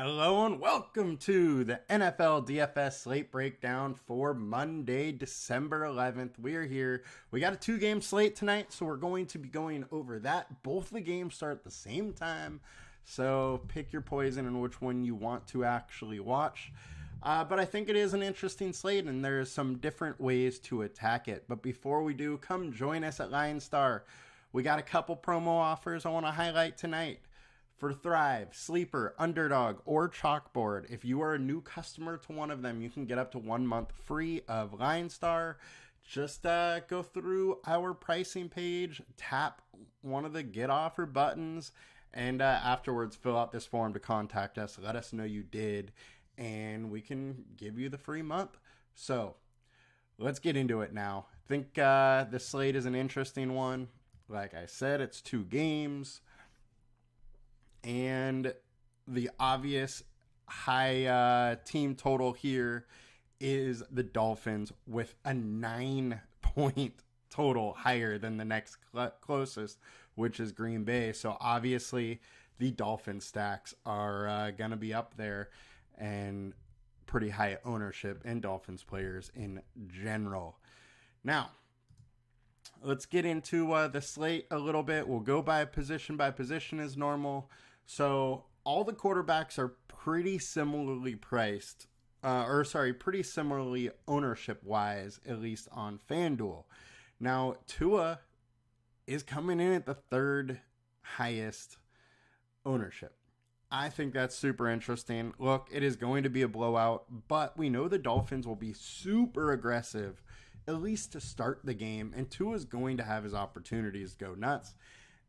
Hello and welcome to the NFL DFS slate breakdown for Monday, December 11th. We are here. We got a 2-game slate tonight, so we're going to be going over that. Both the games start at the same time, so pick your poison and which one you want to actually watch. But I think it is an interesting slate, and there's some different ways to attack it. But before we do, come join us at LineStar. We got a couple promo offers I want to highlight tonight. For Thrive, Sleeper, Underdog, or Chalkboard, if you are a new customer to one of them, you can get up to 1 month free of LineStar. Just go through our pricing page, tap one of the get offer buttons, and afterwards fill out this form to contact us. Let us know you did, and we can give you the free month. So let's get into it now. I think the slate is an interesting one. Like I said, it's 2 games. And the obvious high team total here is the Dolphins with a 9-point total higher than the next closest, which is Green Bay. So obviously the Dolphin stacks are going to be up there and pretty high ownership in Dolphins players in general. Now, let's get into the slate a little bit. We'll go by position as normal. So all the quarterbacks are pretty similarly priced, pretty similarly ownership-wise, at least on FanDuel. Now, Tua is coming in at the 3rd highest ownership. I think that's super interesting. Look, it is going to be a blowout, but we know the Dolphins will be super aggressive, at least to start the game, and Tua is going to have his opportunities to go nuts.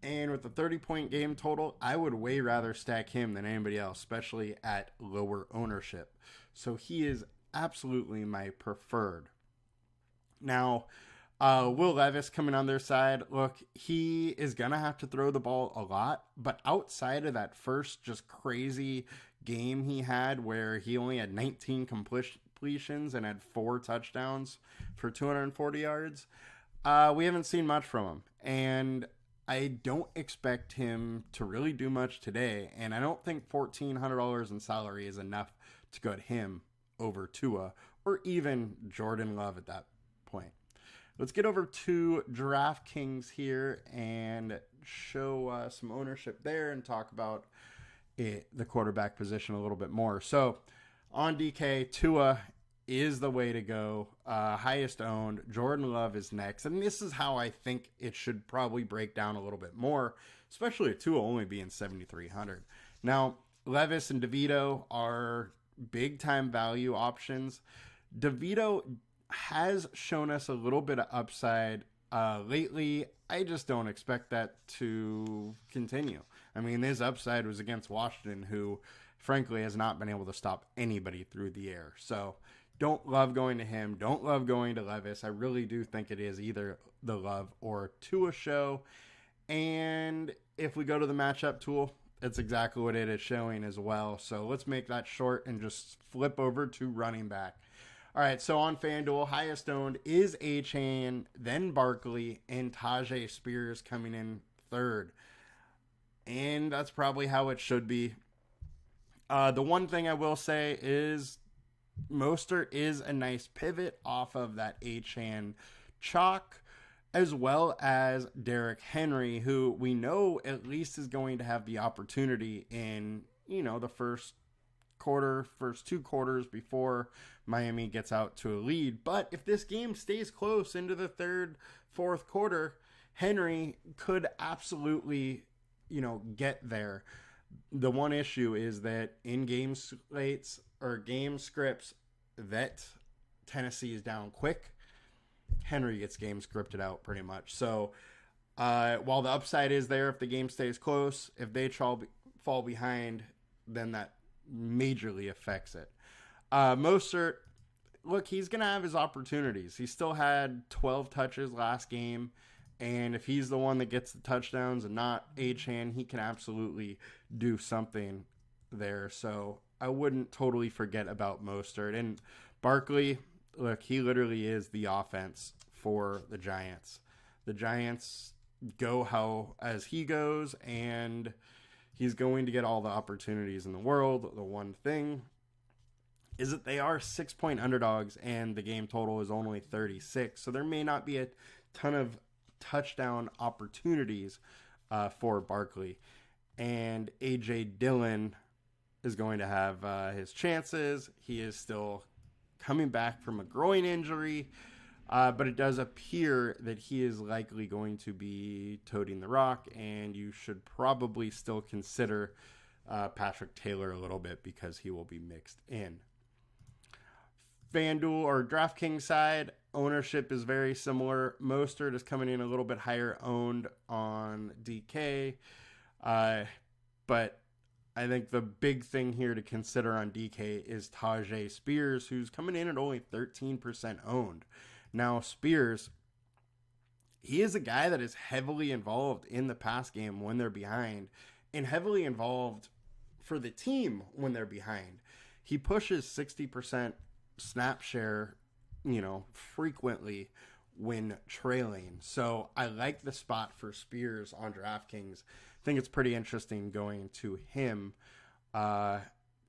And with the 30-point game total, I would way rather stack him than anybody else, especially at lower ownership. So he is absolutely my preferred. Now, Will Levis coming on their side. Look, he is going to have to throw the ball a lot, but outside of that first just crazy game he had where he only had 19 completions and had 4 touchdowns for 240 yards, we haven't seen much from him. And I don't expect him to really do much today, and I don't think $1,400 in salary is enough to go to him over Tua or even Jordan Love at that point. Let's get over to DraftKings here and show some ownership there and talk about the quarterback position a little bit more. So on DK, Tua is the way to go. Highest owned. Jordan Love is next. And this is how I think it should probably break down a little bit more, especially with Tua only being 7,300. Now, Levis and DeVito are big time value options. DeVito has shown us a little bit of upside lately. I just don't expect that to continue. I mean, his upside was against Washington, who frankly has not been able to stop anybody through the air. So don't love going to him. Don't love going to Levis. I really do think it is either the Love or Tua show. And if we go to the matchup tool, that's exactly what it is showing as well. So let's make that short and just flip over to running back. All right, so on FanDuel, highest owned is Achane, then Barkley, and Tajay Spears coming in 3rd. And that's probably how it should be. The one thing I will say is Mostert is a nice pivot off of that Achane chalk, as well as Derrick Henry, who we know at least is going to have the opportunity in, the first 2 quarters before Miami gets out to a lead. But if this game stays close into the 3rd, 4th quarter, Henry could absolutely, get there. The one issue is that in game slates or game scripts that Tennessee is down quick, Henry gets game scripted out pretty much. So while the upside is there if the game stays close, if they fall behind, then that majorly affects it. Mostert, look, he's going to have his opportunities. He still had 12 touches last game. And if he's the one that gets the touchdowns and not Achane, he can absolutely do something there. So I wouldn't totally forget about Mostert. And Barkley, look, he literally is the offense for the Giants. The Giants go as he goes, and He's going to get all the opportunities in the world. The one thing is that they are 6-point underdogs and the game total is only 36. So there may not be a ton of touchdown opportunities for Barkley. And A.J. Dillon is going to have his chances. He is still coming back from a groin injury, but it does appear that he is likely going to be toting the rock, and you should probably still consider Patrick Taylor a little bit because he will be mixed in. FanDuel or DraftKings side, ownership is very similar. Mostert is coming in a little bit higher owned on DK, but I think the big thing here to consider on DK is Tajay Spears, who's coming in at only 13% owned. Now, Spears, he is a guy that is heavily involved in the pass game when they're behind, and heavily involved for the team when they're behind. He pushes 60% snap share, frequently when trailing. So I like the spot for Spears on DraftKings. I think it's pretty interesting going to him,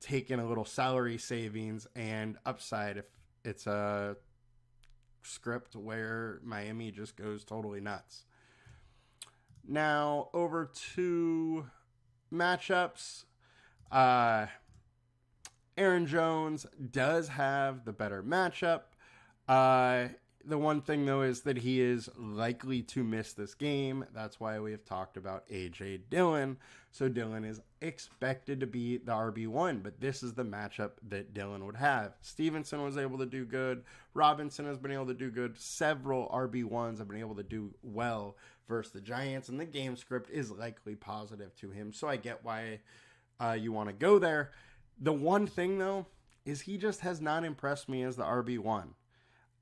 taking a little salary savings and upside if it's a script where Miami just goes totally nuts. Now over to matchups. Aaron Jones does have the better matchup. The one thing, though, is that he is likely to miss this game. That's why we have talked about A.J. Dillon. So Dillon is expected to be the RB1, but this is the matchup that Dillon would have. Stevenson was able to do good. Robinson has been able to do good. Several RB1s have been able to do well versus the Giants, and the game script is likely positive to him. So I get why you want to go there. The one thing, though, is he just has not impressed me as the RB1.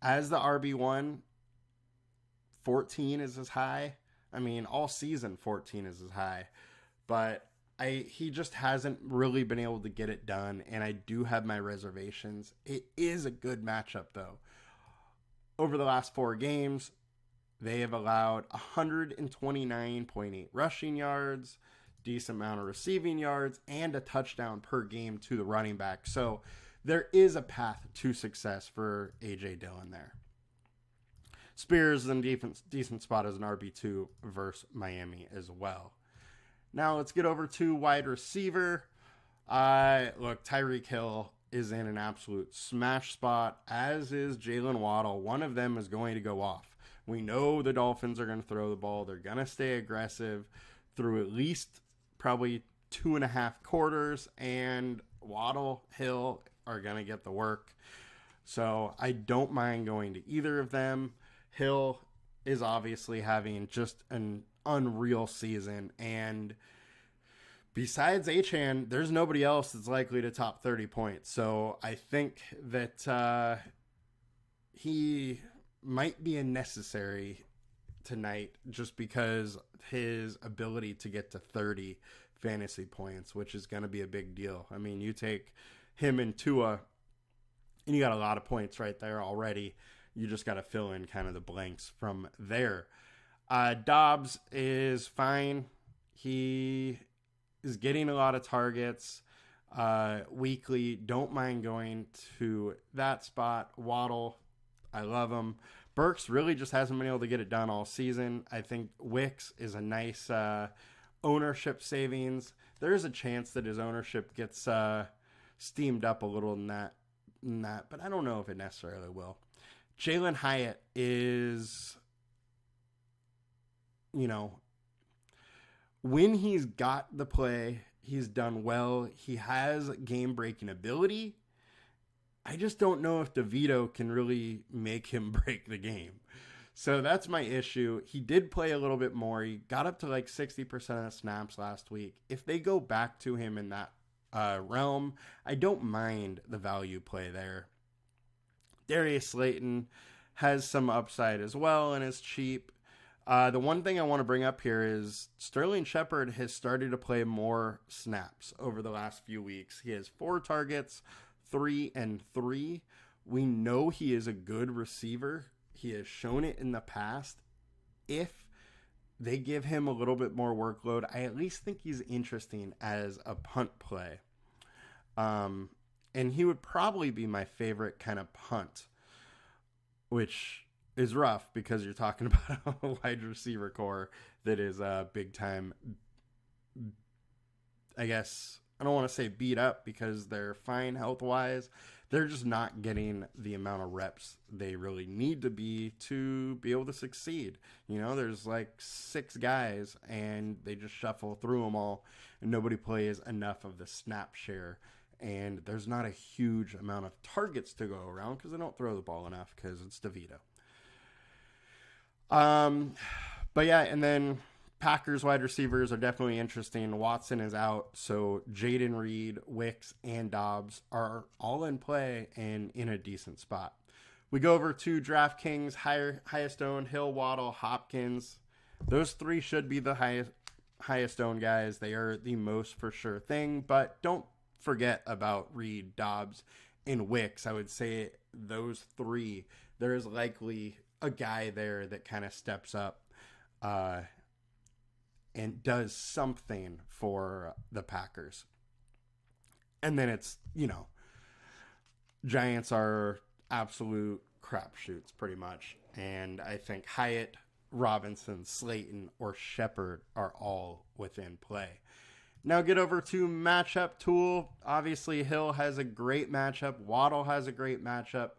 As the RB1, 14 is his high. I mean, all season 14 is his high. But he just hasn't really been able to get it done, and I do have my reservations. It is a good matchup, though. Over the last 4 games, they have allowed 129.8 rushing yards, decent amount of receiving yards, and a touchdown per game to the running back. So there is a path to success for A.J. Dillon there. Spears is in decent spot as an RB2 versus Miami as well. Now let's get over to wide receiver. Look, Tyreek Hill is in an absolute smash spot, as is Jalen Waddle. One of them is going to go off. We know the Dolphins are going to throw the ball. They're going to stay aggressive through at least probably 2.5 quarters, and Waddle, Hill are going to get the work. So I don't mind going to either of them. Hill is obviously having just an unreal season, and besides Achane, there's nobody else that's likely to top 30 points. So I think that he might be a necessary tonight just because his ability to get to 30 fantasy points, which is going to be a big deal. I mean, you take him and Tua, and you got a lot of points right there already. You just got to fill in kind of the blanks from there. Dobbs is fine. He is getting a lot of targets weekly. Don't mind going to that spot. Waddle, I love him. Burks really just hasn't been able to get it done all season. I think Wicks is a nice ownership savings. There is a chance that his ownership gets steamed up a little in that, but I don't know if it necessarily will. Jalen Hyatt is, when he's got the play, he's done well. He has game-breaking ability. I just don't know if DeVito can really make him break the game. So that's my issue. He did play a little bit more. He got up to like 60% of snaps last week. If they go back to him in that realm, I don't mind the value play there. Darius Slayton has some upside as well and is cheap. The one thing I want to bring up here is Sterling Shepard has started to play more snaps over the last few weeks. He has 4 targets, 3 and 3. We know he is a good receiver. He has shown it in the past. If they give him a little bit more workload. I at least think he's interesting as a punt play. And he would probably be my favorite kind of punt, which is rough because you're talking about a wide receiver core that is big time. I guess I don't want to say beat up because they're fine health wise. They're just not getting the amount of reps they really need to be able to succeed. You know, there's like 6 guys and they just shuffle through them all and nobody plays enough of the snap share. And there's not a huge amount of targets to go around because they don't throw the ball enough because it's DeVito. But yeah, and then Packers wide receivers are definitely interesting. Watson is out, so Jaden Reed, Wicks, and Dobbs are all in play and in a decent spot. We go over to DraftKings, highest owned, Hill, Waddle, Hopkins. Those 3 should be the highest owned guys. They are the most for sure thing, but don't forget about Reed, Dobbs, and Wicks. I would say those 3, there is likely a guy there that kind of steps up and does something for the Packers. And then it's, Giants are absolute crapshoots pretty much. And I think Hyatt, Robinson, Slayton, or Shepard are all within play. Now get over to matchup tool. Obviously, Hill has a great matchup. Waddle has a great matchup.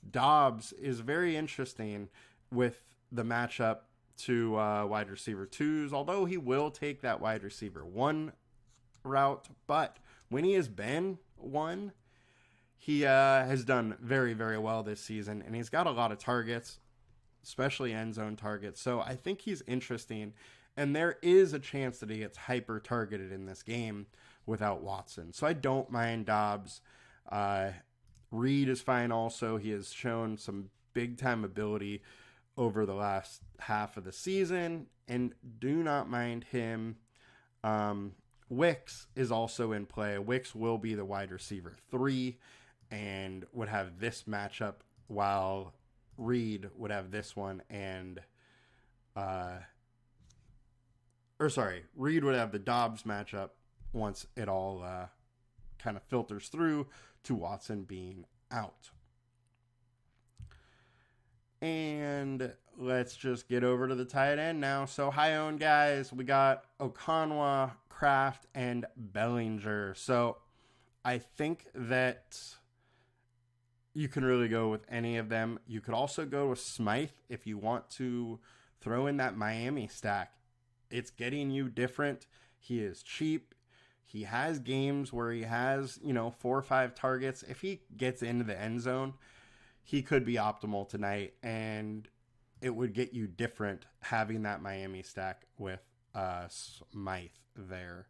Dobbs is very interesting with the matchup to wide receiver 2s, although he will take that wide receiver 1 route. But when he has been 1, he has done very, very well this season, and he's got a lot of targets, especially end zone targets. So I think he's interesting. And there is a chance that he gets hyper targeted in this game without Watson. So I don't mind Dobbs. Reed is fine also. He has shown some big time ability over the last half of the season and do not mind him. Wicks is also in play. Wicks will be the wide receiver 3 and would have this matchup while Reed would have this one and Reed would have the Dobbs matchup once it all kind of filters through to Watson being out. And let's just get over to the tight end now. So high-owned guys, we got Okonwa, Kraft, and Bellinger. So I think that you can really go with any of them. You could also go with Smythe if you want to throw in that Miami stack. It's getting you different. He is cheap. He has games where he has, 4 or 5 targets. If he gets into the end zone, he could be optimal tonight, and it would get you different having that Miami stack with Smythe there.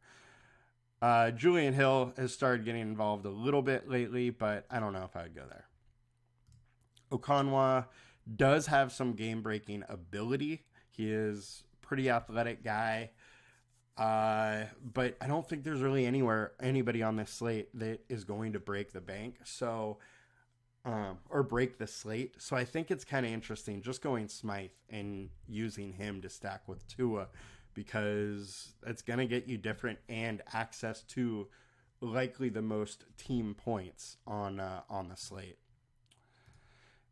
Julian Hill has started getting involved a little bit lately, but I don't know if I would go there. Okonwa does have some game-breaking ability. He is pretty athletic guy, but I don't think there's really anybody on this slate that is going to break the bank, or break the slate. So I think it's kind of interesting just going Smythe and using him to stack with Tua because it's going to get you different and access to likely the most team points on the slate.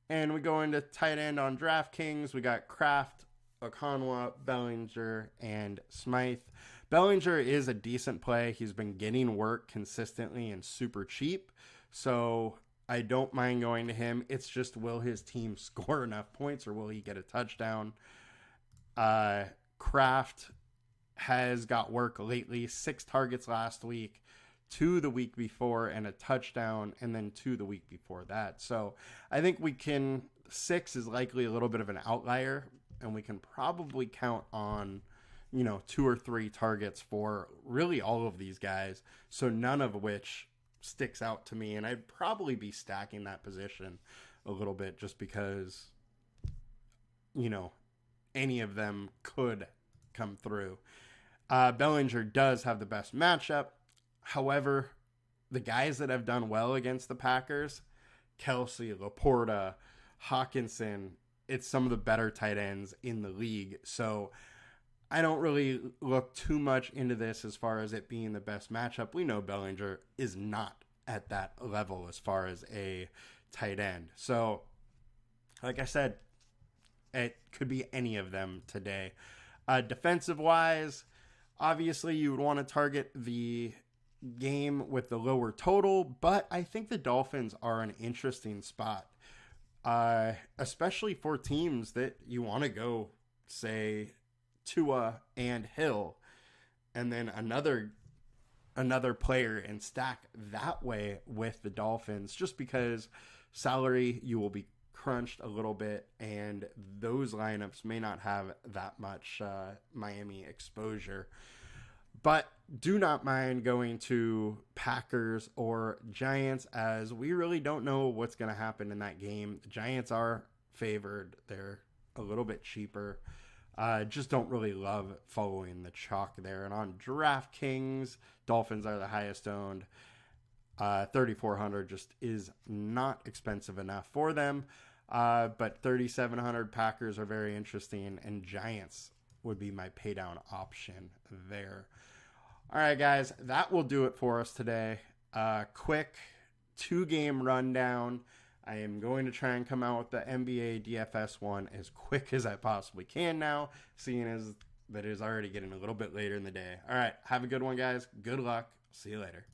And we go into tight end on DraftKings. We got Kraft, Okonwa, Bellinger, and Smythe. Bellinger is a decent play. He's been getting work consistently and super cheap. So I don't mind going to him. It's just, will his team score enough points or will he get a touchdown? Kraft has got work lately. 6 targets last week, 2 the week before, and a touchdown, and then 2 the week before that. So I think 6 is likely a little bit of an outlier, and we can probably count on, 2 or 3 targets for really all of these guys. So none of which sticks out to me, and I'd probably be stacking that position a little bit just because, any of them could come through. Bellinger does have the best matchup. However, the guys that have done well against the Packers, Kelsey, Laporta, Hawkinson, it's some of the better tight ends in the league. So I don't really look too much into this as far as it being the best matchup. We know Bellinger is not at that level as far as a tight end. So, like I said, it could be any of them today. Defensive wise, obviously you would want to target the game with the lower total, but I think the Dolphins are an interesting spot, especially for teams that you want to go, say, Tua and Hill, and then another player and stack that way with the Dolphins, just because salary you will be crunched a little bit, and those lineups may not have that much Miami exposure. But do not mind going to Packers or Giants, as we really don't know what's going to happen in that game. The Giants are favored. They're a little bit cheaper. Just don't really love following the chalk there. And on DraftKings, Dolphins are the highest owned. 3,400 just is not expensive enough for them. But 3,700 Packers are very interesting, and Giants would be my pay down option there. All right, guys, that will do it for us today. Quick 2-game rundown. I am going to try and come out with the NBA DFS one as quick as I possibly can now, seeing as that it is already getting a little bit later in the day. All right, have a good one, guys. Good luck. See you later.